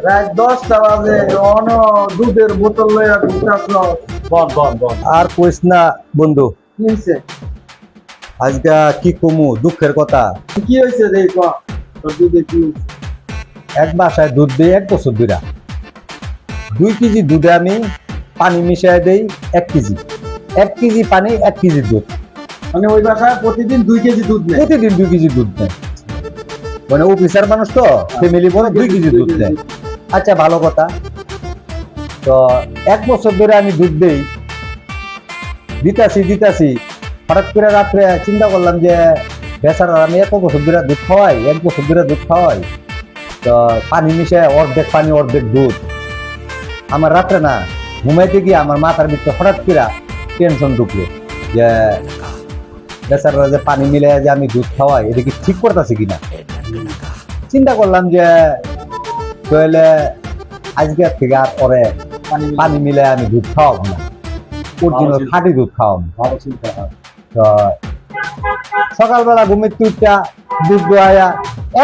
রাত 10টা বাজে অন দুধের বোতল লইয়া ঘুরতাছ। বল আর কইস না বন্ধু, কি হইছে? আজকে কি কমু দুঃখের কথা। কি হইছে রে ক? তোর দুধে কি হইছে? এক বাসায় দুধ দিই 1 বছর ধরে। 2 কেজি দুধে আমি পানি মিশিয়ে দেই 1 কেজি। 1 কেজি পানি 1 কেজি দুধ। মানে ওই বাসায় প্রতিদিন 2 কেজি দুধ নেয়। প্রতিদিন 2 কেজি দুধ দেয়। মানে অফিসার মানুষ তো, ফ্যামিলি বড়, 2 কেজি দুধ দেয়। আচ্ছা, ভালো কথা। তো 1 বছর ধরে আমি দুধ দেই, দিতাছি। হঠাৎ করে রাত্রে চিন্তা করলাম যে বেচারা আমি 1 বছর ধরে দুধ খাওয়াই, 1 বছর ধরে দুধ খাওয়াই, তো পানি মিশে অর্ধেক পানি অর্ধেক দুধ। আমার রাত্রে না ঘুমাইতে গিয়ে আমার মাথার ভিতরে হঠাৎ করে টেনশন ঢুকলো যে বেচারা যে পানি মিলে যে আমি দুধ খাওয়াই, এটা কি ঠিক করতেছি কিনা। চিন্তা করলাম যে তাহলে আজকে থেকে আর পরে পানি মিলে আমি দুধ খাওয়াবো না, অরিজিনাল খাঁটি দুধ খাওয়াবো। ভালো চিন্তা। তো সকালবেলা ঘুমিয়ে উঠা দুধ দোয়া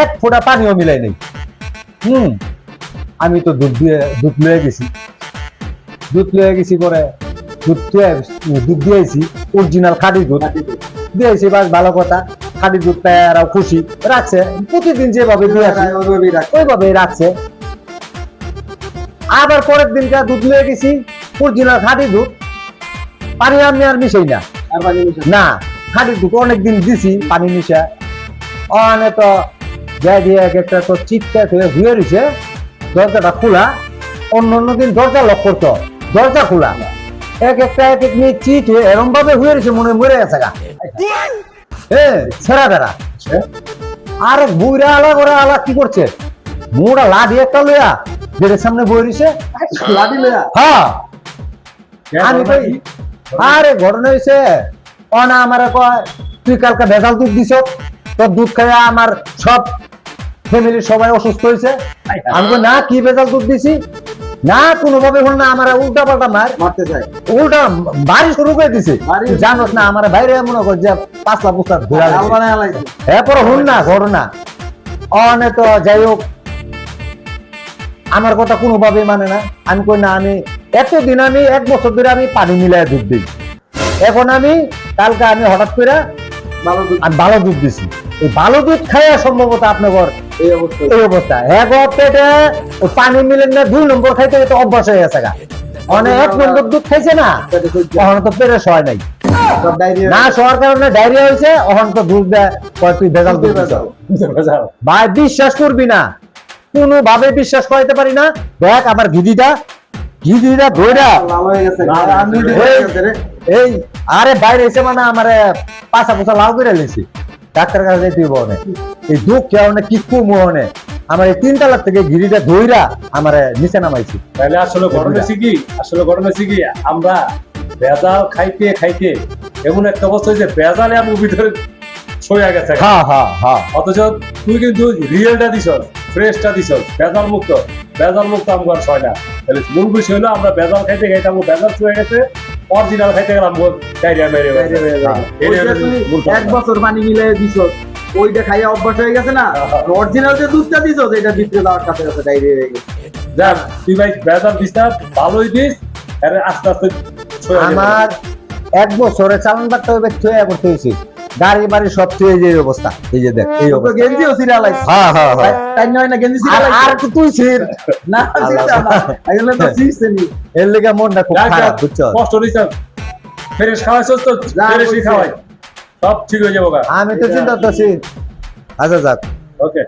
1 ফোঁটা পানিও মিলাই নেই। আমি তো দুধ লয়ে গেছি পরে দুধ দিয়েছি অরিজিনাল খাঁটি দুধ দিয়েছি। বাস ভালো কথা, খাঁটি দুধ পায় আর খুশি রাখছে। প্রতিদিন যেভাবে ওইভাবে রাখছে। আবার পরের দিনটা দুধ লয়ে গেছি অরিজিনাল খাঁটি দুধ, পানি আমি আর মিশাই না। আর পানি মিশে না, খাঁটি দুধ অনেকদিন দিছি পানি মিশা, অনেক তো যাই দিয়ে একটা তো চিৎকার হয়ে ঘুরে রয়েছে। দরজাটা খোলা, অন্য দিন দরজা লক করতো, দরজা খোলা। এক নিয়ে চিট হয়ে এরম ভাবে হয়ে রয়েছে, মনে মরে গেছে গা। ছেড়া বেড়া আর বুড়া আলা কি করছে, মোড়া লাঠি একটা লইয়া যেটার সামনে বই রয়েছে। লাঠি লইয়া? হ্যাঁ, আমি তো আরে ঘটনা হয়েছে অনা আমার কয় তুই কালকে ভেজাল দুধ দিছ, তোর দুধ খাইয়া আমার সব ফ্যামিলির সবাই অসুস্থ হয়েছে। আমি কই, না, কি ভেজাল দুধ দিছি না, কোনোভাবে হল না। আমার উল্টা পাল্টা মারতে চায়, উল্টা বাড়ি শুরু করে দিছে। জানোস না আমার বাইরে মনে কর যে পাঁচলা পুস্তা ঘোরা এরপর হল না ঘটনা অনে। তো যাই হোক, আমার কথা কোনোভাবে মানে না। আমি কই না, আমি এতদিন আমি 1 বছর ধরে আমি পানি মিলাই দুধ দিই। এখন আমি কালকে আমি হঠাৎ করে ভালো দুধ দিছি। এই ভালো দুধ খাইয়া সম্ভবত আপনার এই অবস্থা। পেটে পানি মিলেন না, 2 নম্বর খাইতে তো অভ্যাস হয়ে গেছে গা। অনেক 1 নম্বর দুধ খাইছে না, তখন তো পেটে সয় নাই, না শোয়ার কারণে ডায়রিয়া হয়েছে। অহন তো দুধ দেয় তুই ভেজাল দুধ ভাই, বিশ্বাস করবি না, কোনোভাবে বিশ্বাস করাইতে পারি না। দেখ আমার ঘিদিটা ধইরা এই আরে বাইরে এসে মানে আমার পাছা পোছা লাল করে লেছি। ডাক্তার কাছে যাইতে বনে এই দুঃখ কেমন কি কুমনে আমার এই 3 তলা থেকে ঘিরিটা ধইরা আমার নিচে নামাইছি। তাহলে আসলে ঘটনা কি আমরা ভেজাল খাইতে এমন একটা অবস্থা হয়েছে, ভেজালে আমার ভিতরে সয়ে গেছে। অথচ তুই কিন্তু রিয়েলটা দিছ, ফ্রেশটা দিছ, ভেজাল মুক্ত আমার ছয় না। তাহলে মূল বিষয় হলো আমরা ভেজাল খাইতে আমার ভেজাল ছুঁয়ে গেছে, অরিজিনাল খাইতে গেলাম ডায়রিয়া মেরে। 1 বছর পানি মিলাই দিছ, ওইটা খাইয়া অভ্যাস হয়ে গেছে না। অরিজিনাল যে দুধটা দিছ এটা ভিতরে যাওয়ার সাথে সাথে ডায়রিয়া হয়ে গেছে। যাক, তুই ভাই ভেজাল দিস না, ভালোই দিস। আস্তে আস্তে আমার 1 বছরে চালান বাট্টা ছুঁয়ে করতে হয়েছে, গাড়ি বাড়ি সব ছুঁয়ে যে অবস্থা। এই যে দেখ এই অবস্থা, গেঞ্জিও সিরিয়ালাইজ। তাই নয় না, গেঞ্জি সিরিয়ালাইজ। আর তুই ছির না, এগুলো তো সিস্টেমই। এর লেগে মনটা খুব খারাপ, বুঝছো? কষ্ট দিছ, ফ্রেশ খাওয়াইছস তো, ফ্রেশই খাওয়াই, সব ঠিক হয়ে যাবে। আমি তো চিন্তা করতেছি। আচ্ছা যাক, ওকে।